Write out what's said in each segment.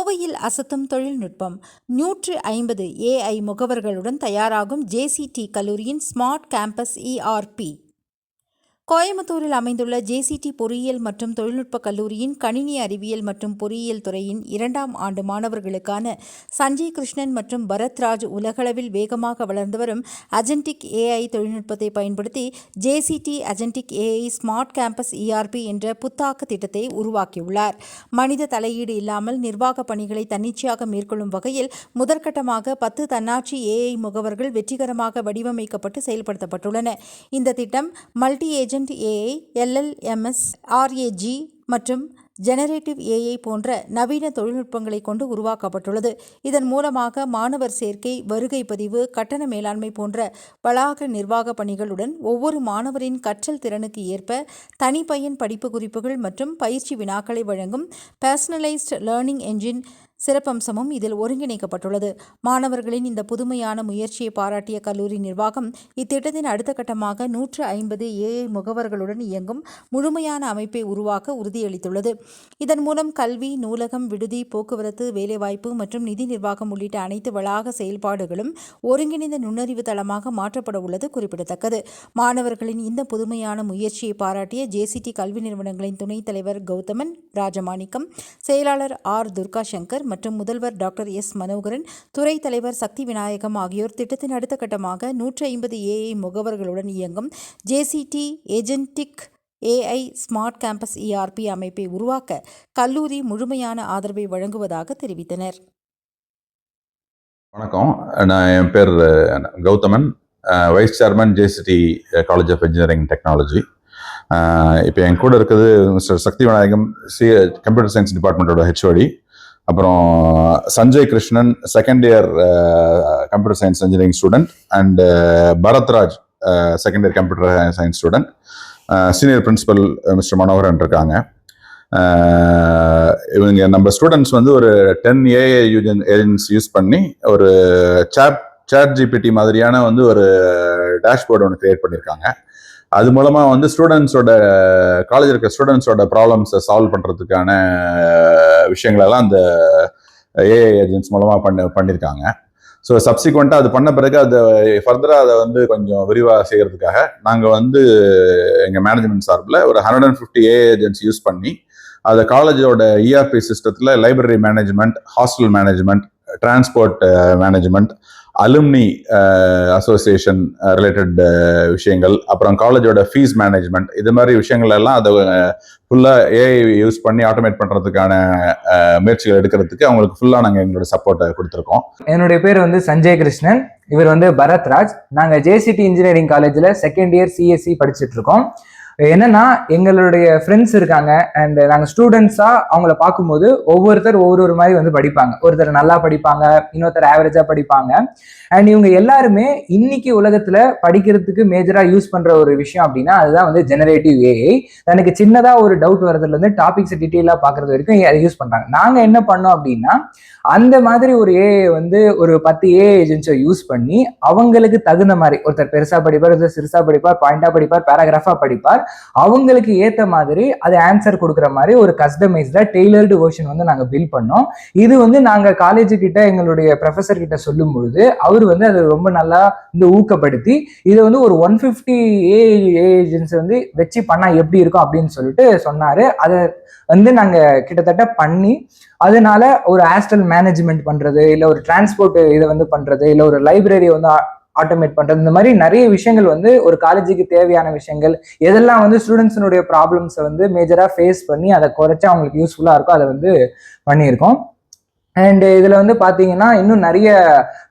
கோவையில் அசத்தும் தொழில்நுட்பம் 150 AI முகவர்களுடன் தயாராகும் JCT கல்லூரியின் ஸ்மார்ட் கேம்பஸ் ERP. கோயம்புத்தூரில் அமைந்துள்ள JCT பொறியியல் மற்றும் தொழில்நுட்ப கல்லூரியின் கணினி அறிவியல் மற்றும் பொறியியல் துறையின் 2ஆம் ஆண்டு மாணவர்களுக்கான சஞ்சய் கிருஷ்ணன் மற்றும் பரத்ராஜ் உலகளவில் வேகமாக வளர்ந்து வரும் அஜென்டிக் AI தொழில்நுட்பத்தை பயன்படுத்தி JCT அஜென்டிக் AI smart campus ERP என்ற புத்தாக்க திட்டத்தை உருவாக்கியுள்ளார். மனித தலையீடு இல்லாமல் நிர்வாக பணிகளை தன்னிச்சையாக மேற்கொள்ளும் வகையில் முதற்கட்டமாக 10 தன்னாட்சி AI முகவர்கள் வெற்றிகரமாக வடிவமைக்கப்பட்டு செயல்படுத்தப்பட்டுள்ளன. இந்த திட்டம் multi agent AI, LLMS, RAG மற்றும் ஜெனரேட்டிவ் AI போன்ற நவீன தொழில்நுட்பங்களை கொண்டு உருவாக்கப்பட்டுள்ளது. இதன் மூலமாக மாணவர் சேர்க்கை, வருகை பதிவு, கட்டண மேலாண்மை போன்ற வளாக நிர்வாக பணிகளுடன் ஒவ்வொரு மாணவரின் கற்றல் திறனுக்கு ஏற்ப தனிப்பயன் படிப்பு குறிப்புகள் மற்றும் பயிற்சி வினாக்களை வழங்கும் பர்சனலைஸ்ட் லேர்னிங் என்ஜின் சிறப்பம்சமும் இதில் ஒருங்கிணைக்கப்பட்டுள்ளது. மாணவர்களின் இந்த புதுமையான முயற்சியை பாராட்டிய கல்லூரி நிர்வாகம் இத்திட்டத்தின் அடுத்த கட்டமாக 150 AI முகவர்களுடன் இயங்கும் முழுமையான அமைப்பை உருவாக்க உறுதியளித்துள்ளது. இதன் மூலம் கல்வி, நூலகம், விடுதி, போக்குவரத்து, வேலைவாய்ப்பு மற்றும் நிதி நிர்வாகம் உள்ளிட்ட அனைத்து வளாக செயல்பாடுகளும் ஒருங்கிணைந்த நுண்ணறிவு தளமாக மாற்றப்பட உள்ளது குறிப்பிடத்தக்கது. மாணவர்களின் இந்த புதுமையான முயற்சியை பாராட்டிய JCT கல்வி நிறுவனங்களின் துணைத் தலைவர் கௌதமன் ராஜமாணிக்கம், செயலாளர் R. துர்கா சங்கர் மற்றும் முதல்வர் டாக்டர் S. மனோகரன், துறை தலைவர் சக்தி விநாயகம் ஆகியோர் திட்டத்தின் அடுத்த கட்டமாக 150 AI முகவர்களுடன் இயங்கும் JCT agentic AI smart campus ERP அமைப்பை உருவாக்க கல்லூரி முழுமையான ஆதரவை வழங்குவதாக தெரிவித்தனர். வணக்கம், என் பேர் Gowthaman, vice chairman JCT college of engineering technology. இப்போ என் கூட இருக்குது mister Sakthi Vinayagam, computer science டிபார்ட்மெண்ட்டோட HOD. அப்புறம் Sanjay Krishnan, second year computer science engineering student, and Bharathraj second year computer science student. Senior principal mister Manoharan இருக்காங்க. இவங்க நம்ம ஸ்டூடெண்ட்ஸ் வந்து ஒரு 10 AI ஏஜென்ட்ஸ் யூஸ் பண்ணி ஒரு சாட் GPT மாதிரியான வந்து ஒரு டேஷ்போர்டு ஒன்று கிரியேட் பண்ணியிருக்காங்க. அது மூலமாக வந்து ஸ்டூடெண்ட்ஸோட காலேஜில் இருக்க ஸ்டூடெண்ட்ஸோட ப்ராப்ளம்ஸை சால்வ் பண்ணுறதுக்கான விஷயங்களெல்லாம் அந்த AI ஏஜென்ட்ஸ் மூலமாக பண்ணியிருக்காங்க. ஸோ சப்சிக்வெண்ட்டாக அது பண்ண பிறகு அதை ஃபர்தராக அதை வந்து கொஞ்சம் விரிவாக செய்கிறதுக்காக நாங்கள் வந்து எங்கள் மேனேஜ்மெண்ட் சார்பில் ஒரு 150 AI ஏஜென்ட்ஸ் யூஸ் பண்ணி அதை காலேஜோட ERP சிஸ்டத்தில் library management, hostel management, transport management, alumni association related விஷயங்கள், அப்புறம் காலேஜோட ஃபீஸ் மேனேஜ்மெண்ட், இது மாதிரி விஷயங்கள் எல்லாம் அதை ஃபுல்லாக AI யூஸ் பண்ணி ஆட்டோமேட் பண்ணுறதுக்கான முயற்சிகள் எடுக்கிறதுக்கு அவங்களுக்கு ஃபுல்லாக நாங்கள் எங்களோட சப்போர்ட்டை கொடுத்துருக்கோம். என்னுடைய பேர் வந்து சஞ்சய் கிருஷ்ணன், இவர் வந்து பரத்ராஜ். நாங்கள் JCT இன்ஜினியரிங் காலேஜில் செகண்ட் இயர் CSE படிச்சுட்டு இருக்கோம். என்னன்னா, எங்களுடைய ஃப்ரெண்ட்ஸ் இருக்காங்க அண்ட் நாங்கள் ஸ்டூடெண்ட்ஸாக அவங்கள பார்க்கும்போது ஒவ்வொருத்தர் ஒவ்வொரு மாதிரி வந்து படிப்பாங்க. ஒருத்தர் நல்லா படிப்பாங்க, இன்னொருத்தர் ஆவரேஜாக படிப்பாங்க. அண்ட் இவங்க எல்லாருமே இன்னைக்கு உலகத்தில் படிக்கிறதுக்கு மேஜராக யூஸ் பண்ணுற ஒரு விஷயம் அப்படின்னா அதுதான் வந்து ஜெனரேட்டிவ் AI. தனக்கு சின்னதாக ஒரு டவுட் வரதுலேருந்து டாபிக்ஸை டீட்டெயிலாக பார்க்குறது வரைக்கும் அதை யூஸ் பண்ணுறாங்க. நாங்கள் என்ன பண்ணோம் அப்படின்னா அந்த மாதிரி ஒரு AI வந்து ஒரு 10 AI ஏஜென்ட்ஸை யூஸ் பண்ணி அவங்களுக்கு தகுந்த மாதிரி ஒருத்தர் பெருசாக படிப்பார், ஒருத்தர் சிறுசாக படிப்பார், பாயிண்டாக படிப்பார், பேராகிராஃபாக படிப்பார், அவங்களுக்கு ஏற்ற மாதிரி அது ஆன்சர் கொடுக்குற மாதிரி ஒரு கஸ்டமைஸ்டா டெய்லர்டு வெர்ஷன் வந்து நாங்கள் பில்ட் பண்ணோம். இது வந்து நாங்கள் காலேஜ் கிட்ட எங்களுடைய ப்ரொஃபஸர் கிட்ட சொல்லும் பொழுது அவர் வந்து அதை ரொம்ப நல்லா வந்து ஊக்கப்படுத்தி இதை வந்து ஒரு 150 AI ஏஜென்ட்ஸ் வந்து வச்சு பண்ணா எப்படி இருக்கும் அப்படின்னு சொல்லிட்டு சொன்னாரு. அதை வந்து நாங்கள் கிட்டத்தட்ட பண்ணி அதனால ஒரு ஹாஸ்டல் மேனேஜ்மெண்ட் பண்றது, இல்லை ஒரு டிரான்ஸ்போர்ட் இதை வந்து பண்றது, இல்லை ஒரு லைப்ரரி வந்து ஆட்டோமேட் பண்றது, இந்த மாதிரி நிறைய விஷயங்கள் வந்து ஒரு காலேஜுக்கு தேவையான விஷயங்கள் எதெல்லாம் வந்து ஸ்டூடெண்ட்ஸினுடைய ப்ராப்ளம்ஸை வந்து மேஜராக ஃபேஸ் பண்ணி அதை குறைச்சா அவங்களுக்கு யூஸ்ஃபுல்லாக இருக்கும் அதை வந்து பண்ணியிருக்கோம். அண்ட் இதில் வந்து பார்த்தீங்கன்னா இன்னும் நிறைய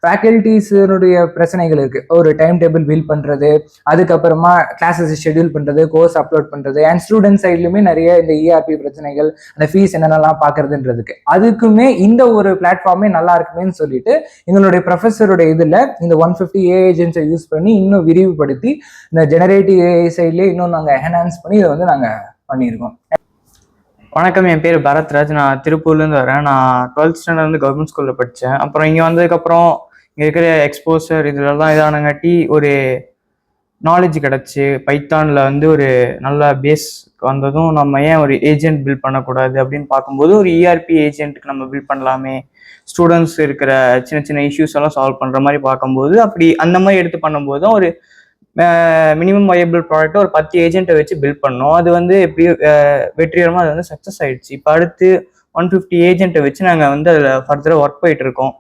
ஃபேக்கல்டிஸினுடைய பிரச்சனைகள் இருக்குது. ஒரு டைம் டேபிள் பில்ட் பண்ணுறது, அதுக்கப்புறமா கிளாஸஸ் ஷெட்யூல் பண்ணுறது, கோர்ஸ் அப்லோட் பண்ணுறது, அண்ட் ஸ்டூடெண்ட் சைட்லையுமே நிறைய இந்த ERP பிரச்சனைகள், அந்த ஃபீஸ் என்னென்னலாம் பார்க்குறதுன்றதுக்கு அதுக்குமே இந்த ஒரு பிளாட்ஃபார்மே நல்லா இருக்குமேன்னு சொல்லிட்டு எங்களுடைய ப்ரொஃபஸருடைய இதில் இந்த 150 AI ஏஜென்ட்ஸை யூஸ் பண்ணி இன்னும் விரிவுபடுத்தி இந்த ஜெனரேட்டிவ் AI சைட்லேயே இன்னும் நாங்கள் என்ஹான்ஸ் பண்ணி இதை வந்து நாங்கள் பண்ணியிருக்கோம். வணக்கம், என் பேர் பரத்ராஜ். நான் திருப்பூர்லேருந்து வரேன். நான் 12th ஸ்டாண்டர்ட் வந்து கவர்மெண்ட் ஸ்கூலில் படித்தேன். அப்புறம் இங்கே வந்ததுக்கப்புறம் இங்கே இருக்கிற எக்ஸ்போசர் இதெல்லாம் இதானங்காட்டி ஒரு நாலேஜ் கிடச்சி பைத்தானில் வந்து ஒரு நல்ல பேஸ் வந்ததும் நம்ம ஏன் ஒரு ஏஜென்ட் பில்ட் பண்ணக்கூடாது அப்படின்னு பார்க்கும்போது ஒரு இஆர்பி ஏஜென்ட்டுக்கு நம்ம பில்ட் பண்ணலாமே, ஸ்டூடெண்ட்ஸ் இருக்கிற சின்ன சின்ன இஷ்யூஸ் எல்லாம் சால்வ் பண்ணுற மாதிரி பார்க்கும்போது அப்படி அந்த மாதிரி எடுத்து பண்ணும்போது ஒரு மினிமம் வயபிள் ப்ராடக்ட்டை ஒரு 10 ஏஜென்ட்டை வச்சு பில்ட் பண்ணோம். அது வந்து எப்படி வெற்றிகரமாக அது வந்து சக்ஸஸ் ஆயிடுச்சு. இப்போ அடுத்து 150 ஏஜென்ட்டை வச்சு நாங்கள் வந்து அதில் ஃபர்தராக ஒர்க் போயிட்டு இருக்கோம்.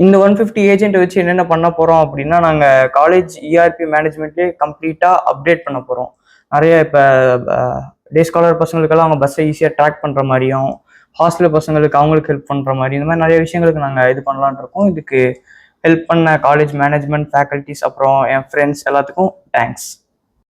இந்த 150 ஏஜென்ட்டை வச்சு என்னென்ன பண்ண போகிறோம் அப்படின்னா, நாங்கள் காலேஜ் இஆர்பி மேனேஜ்மெண்ட்லேயே கம்ப்ளீட்டாக அப்டேட் பண்ண போகிறோம். நிறைய இப்போ டே ஸ்காலர் பசங்களுக்கெல்லாம் அவங்க பஸ்ஸை ஈஸியாக ட்ராக் பண்ணுற மாதிரியும், ஹாஸ்டல் பசங்களுக்கு அவங்களுக்கு ஹெல்ப் பண்ணுற மாதிரி, இந்த மாதிரி நிறைய விஷயங்களுக்கு நாங்கள் இது பண்ணலான் இருக்கோம். இதுக்கு ஹெல்ப் பண்ண காலேஜ் மேனேஜ்மெண்ட், ஃபேக்கல்ட்டிஸ், அப்புறம் என் ஃப்ரெண்ட்ஸ் எல்லாத்துக்கும் தேங்க்ஸ்.